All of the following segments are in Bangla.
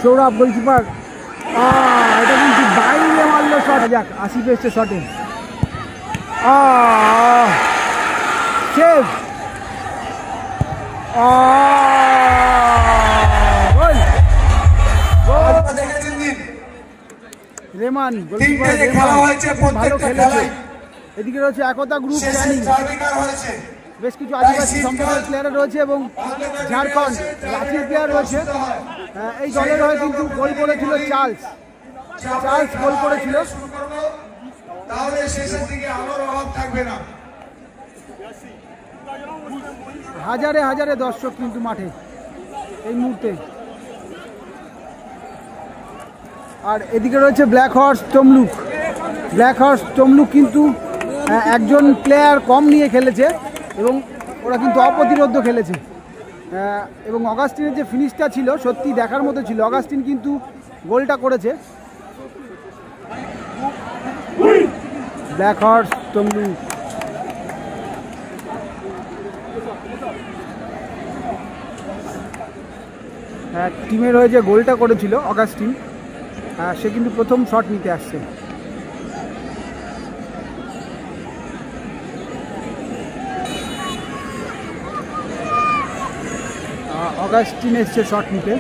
সৌরভ গোলকিপার, এটা কিন্তু বাইরে মারলো শট। যাক, আসিফ এসছে শটে, সেভ, রেমান গোলকিপার ভালো খেলেছে। এদিকে রয়েছে একতা গ্রুপ, বেশ কিছু আদিবাসী সম্প্রদায়ের প্লেয়ার রয়েছে এবং ঝাড়খণ্ড রাঁচির প্লেয়ার রয়েছে। এই দলের হয়ে কিন্তু গোল করেছিল চার্লস গোল করেছিল। হাজারে হাজারে দর্শক কিন্তু মাঠে এই মুহূর্তে। আর এদিকে রয়েছে ব্ল্যাক হর্স তমলুক কিন্তু একজন প্লেয়ার কম নিয়ে খেলেছে এবং ওরা কিন্তু অপ্রতিরোধ্য খেলেছে। এবং অগাস্টিনের যে ফিনিশটা ছিল সত্যি দেখার মতো ছিল। অগাস্টিন কিন্তু গোলটা করেছে। ব্ল্যাক হর্স তমলুক, টিমের হয়ে যে গোলটা করেছিল অগাস্টিন, সে কিন্তু প্রথম শট নিতে আসছে। অগাস্টিন এসছে শট নিতে।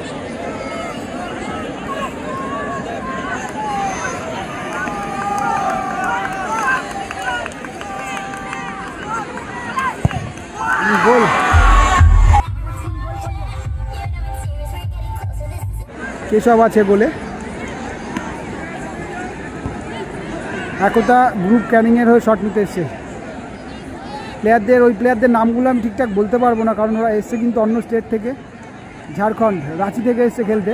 গোল, কেশব আছে গোলে। একতা গ্রুপ ক্যানিংয়ের হয়ে শট নিতে এসছে। ওই প্লেয়ারদের নামগুলো আমি ঠিকঠাক বলতে পারবো না, কারণ ওরা এসছে কিন্তু অন্য স্টেট থেকে, ঝাড়খণ্ড রাঁচি থেকে এসছে খেলতে।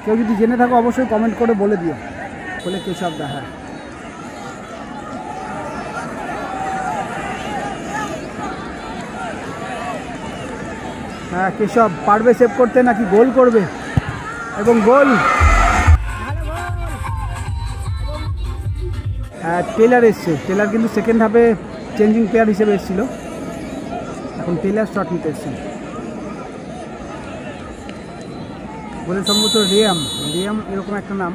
কেউ যদি জেনে থাকো অবশ্যই কমেন্ট করে বলে দিও। বলে কেশব দা, হ্যাঁ কেশব পারবে সেভ করতে নাকি গোল করবে, এবং গোল। টেলার এসছে, টেলার কিন্তু সেকেন্ড হাফে চেঞ্জিং প্লেয়ার হিসেবে এসেছিল, এখন টেলার শট নিতে এসছে। বলে সম্ভবত রিয়াম এরকম একটা নাম।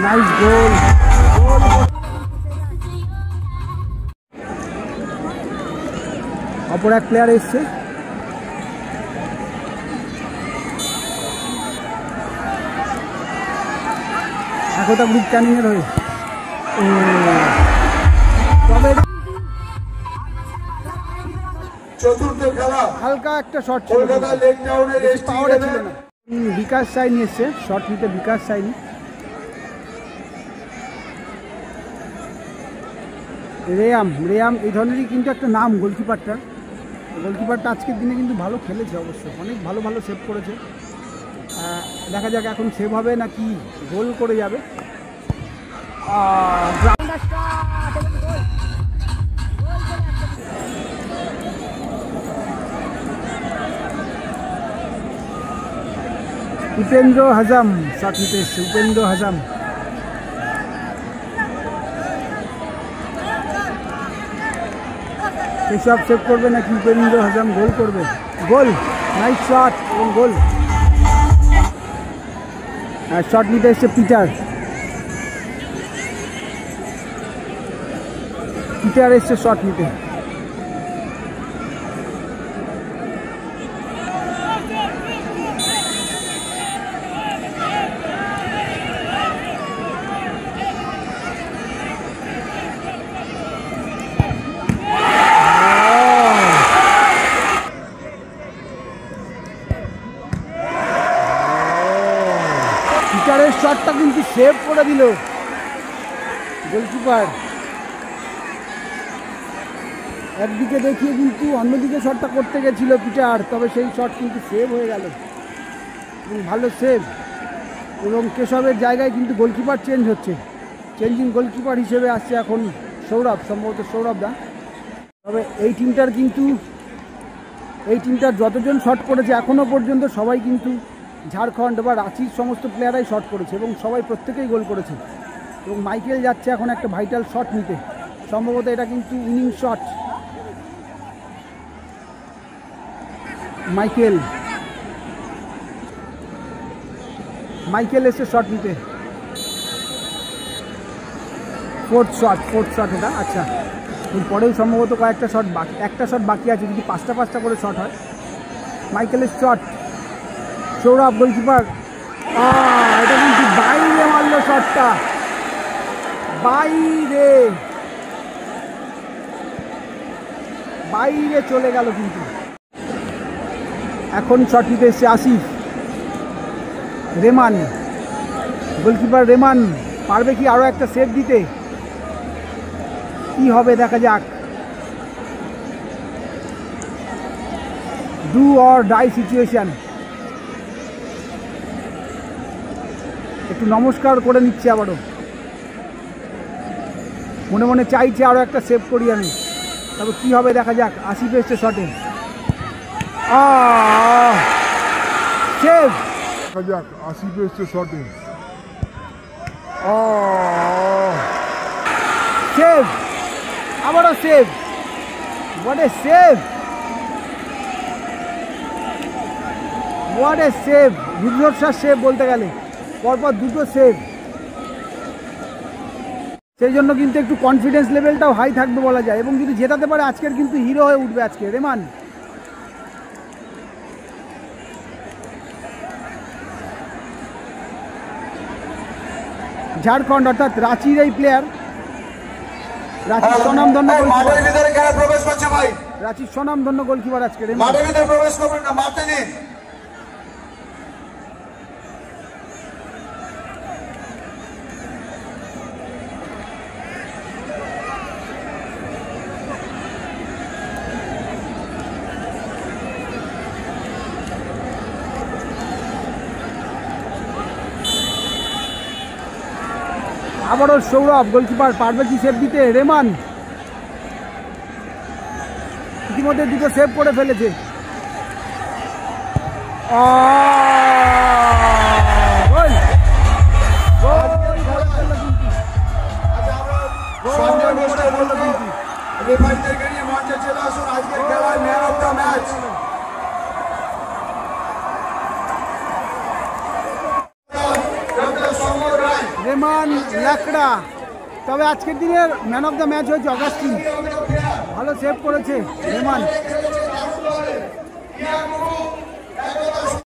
নাইস গোল। অপর এক প্লেয়ার এসছে, একতা গ্রুপ ক্যানিং এর হয়ে। চতুর্থ খেলা হালকা একটা শট ছিল, পাওয়ারে ছিল না। বিকাশ সাইনি এসছে শট নিতে, বিকাশ সাইনি। রেয়াম এই ধরনেরই কিন্তু একটা নাম গোলকিপারটা আজকের দিনে কিন্তু ভালো খেলেছে, অবশ্য অনেক ভালো সেভ করেছে। দেখা যাক এখন সেভ হবে নাকি গোল করে যাবে। উপেন্দ্র হাজাম শট নিতে এসছে, উপেন্দ্র হাজাম। কেশব সেভ করবে নাকি উপেন্দ্র হাজাম গোল করবে? গোল, নাইস শট এবং গোল। আর শট নিতে এসছে পিটার এসছে শট নিতে। পিটারের শটটা কিন্তু সেভ করে দিল গোলকিপার। একদিকে দেখিয়ে কিন্তু অন্যদিকে শটটা করতে গেছিল পিটার, তবে সেই শট কিন্তু সেভ হয়ে গেল এবং ভালো সেভ। এবং কেশবের জায়গায় কিন্তু গোলকিপার চেঞ্জ হচ্ছে, চেঞ্জিং গোলকিপার হিসেবে আসছে এখন সৌরভ, সম্ভবত সৌরভ দা। তবে এই টিমটার কিন্তু এই টিমটার যতজন শট করেছে এখনও পর্যন্ত সবাই কিন্তু ঝাড়খণ্ড বা রাঁচির সমস্ত প্লেয়ারাই শট করেছে এবং সবাই প্রত্যেকেই গোল করেছে। এবং মাইকেল যাচ্ছে এখন একটা ভাইটাল শট নিতে, সম্ভবত এটা কিন্তু উইনিং শট। মাইকেল এসে শট নিতে, ফোর্থ শট এটা। আচ্ছা, এরপরেও সম্ভবত কয়েকটা শট বাকি, একটা শট বাকি আছে, যদি পাঁচটা করে শট হয়। মাইকেলের শট, সৌরভ গোলকিপার, এটা কিন্তু বাইরে মারলো শটটা, বাইরে চলে গেল। কিন্তু এখন শট নিতে এসছে আসিফ। রেমান, গোলকিপার রেমান পারবে কি আরও একটা সেভ দিতে? কি হবে দেখা যাক। Do or die situation. একটু নমস্কার করে নিচ্ছে আবারও, মনে মনে চাইছে আরও একটা সেভ করি আমি, তবে কি হবে দেখা যাক। আসিফ এসছে শটে, সেভ। আসিফ এসছে শটে, সেভ, আবারও save. What a save, what a save, রুদ্ধশ্বাস সেভ বলতে গেলে, পরপর দুটো সেভ। সেই জন্য কিন্তু একটু কনফিডেন্স লেভেলটাও হাই থাকবে বলা যায়, এবং যদি জেতাতে পারে আজকের কিন্তু হিরো হয়ে উঠবে আজকে রেমান। ঝাড়খণ্ড অর্থাৎ রাঁচির এই প্লেয়ার, রাঁচির স্বনামধন্য গোলকিপার, রাঁচির স্বনামধন্য গোলকিপার আজকে রেমান। আবারও সৌরভ গোলকিপার, পারবে কি সেভ দিতে? রেমান ইতিমধ্যে দুটো সেভ করে ফেলেছে। রেমান লাকড়া, তবে আজকের দিনের ম্যান অফ দ্য ম্যাচ হয়েছে অগাস্টিন, ভালো সেভ করেছে রেমান।